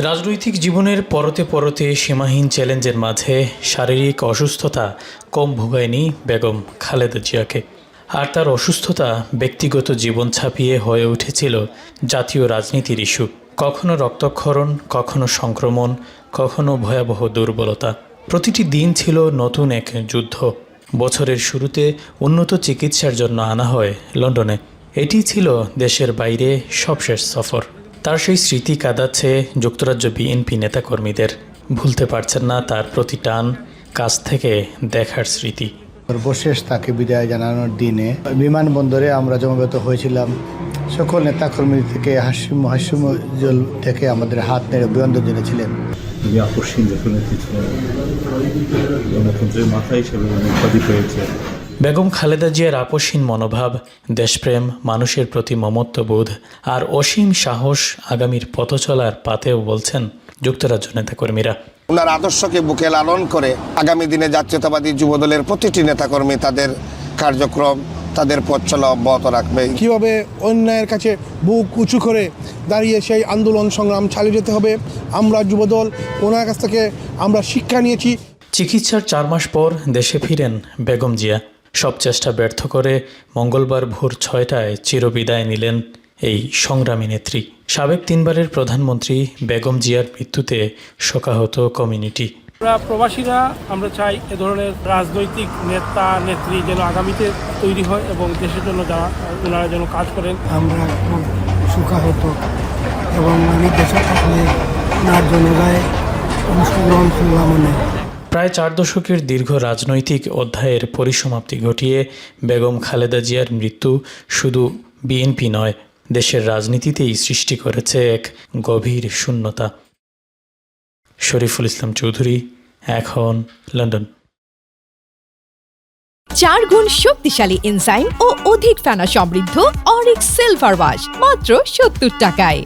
রাজনৈতিক জীবনের পরতে পরতে সীমাহীন চ্যালেঞ্জের মাঝে শারীরিক অসুস্থতা কম ভোগায়নি বেগম খালেদা জিয়াকে। আর তার অসুস্থতা ব্যক্তিগত জীবন ছাপিয়ে হয়ে উঠেছিল জাতীয় রাজনীতির ইস্যু। কখনো রক্তক্ষরণ, কখনো সংক্রমণ, কখনো ভয়াবহ দুর্বলতা। প্রতিটি দিন ছিল নতুন এক যুদ্ধ। বছরের শুরুতে উন্নত চিকিৎসার জন্য আনা হয় লন্ডনে। এটি ছিল দেশের বাইরে সবশেষ সফর। তার সেই স্মৃতি কাঁদাচ্ছে যুক্তরাজ্য বিএনপি নেতাকর্মীদের। ভুলতে পারছেন না তার প্রতি টান, কাছ থেকে দেখার স্মৃতি। সর্বশেষ তাকে বিদায় জানানোর দিনে বিমানবন্দরে আমরা জমাবেত হয়েছিলাম। সকল নেতাকর্মী থেকে হাস্যমুজ্জ্বল থেকে আমাদের হাত নেড়ে অভিনন্দন জেনেছিলেন। আকর্ষণ নেত্রী ছিলেন, গণতন্ত্রের মাথা হিসেবে উপাধি পেয়েছে। বেগম খালেদা জিয়ার আপসহীন মনোভাব, দেশপ্রেম, মানুষের প্রতি মমত্ববোধ আর অসীম সাহস আগামীর পথ চলার পাতেও বলছেন যুক্তরাজ্য নেতাকর্মীরা। ওনার আদর্শকে বুকে লালন করে আগামী দিনে জাতীয়তাবাদী যুবদলের প্রতিটি নেতাকর্মী তাদের কার্যক্রম, তাদের পথ চলা অব্যাহত রাখবে। কীভাবে অন্যায়ের কাছে বুক উঁচু করে দাঁড়িয়ে সেই আন্দোলন সংগ্রাম চালিয়ে যেতে হবে, আমরা যুবদল ওনার কাছ থেকে আমরা শিক্ষা নিয়েছি। চিকিৎসার 4 মাস পর দেশে ফিরেন বেগম জিয়া। সব চেষ্টা ব্যর্থ করে মঙ্গলবার ভোর 6টায় চিরবিদায় নিলেন এই সংগ্রামী নেত্রী। সাবেক 3বারের প্রধানমন্ত্রী বেগম জিয়ার মৃত্যুতে শোকাহত কমিউনিটি। আমরা প্রবাসীরা আমরা চাই এ ধরনের রাজনৈতিক নেতা নেত্রী যেন আগামীতে তৈরি হয় এবং দেশের জন্য যারা ওনারা যেন কাজ করেন। আমরা খুব শোকাহত এবং আমি দেশে থাকলে ওনার জনগায় অংশগ্রহণ করলাম। প্রায় 4 দশকের দীর্ঘ রাজনৈতিক অধ্যায়ের পরিসমাপ্তি ঘটিয়ে বেগম খালেদা জিয়ার মৃত্যু শুধু বিএনপি নয়, দেশের রাজনীতিতেই সৃষ্টি করেছে এক গভীর শূন্যতা। শরীফুল ইসলাম চৌধুরী, এখন লন্ডন। 4 গুণ শক্তিশালী এনজাইম ও অধিক ফেনা সমৃদ্ধ অরিক সিলভার ওয়াশ মাত্র 70 টাকায়।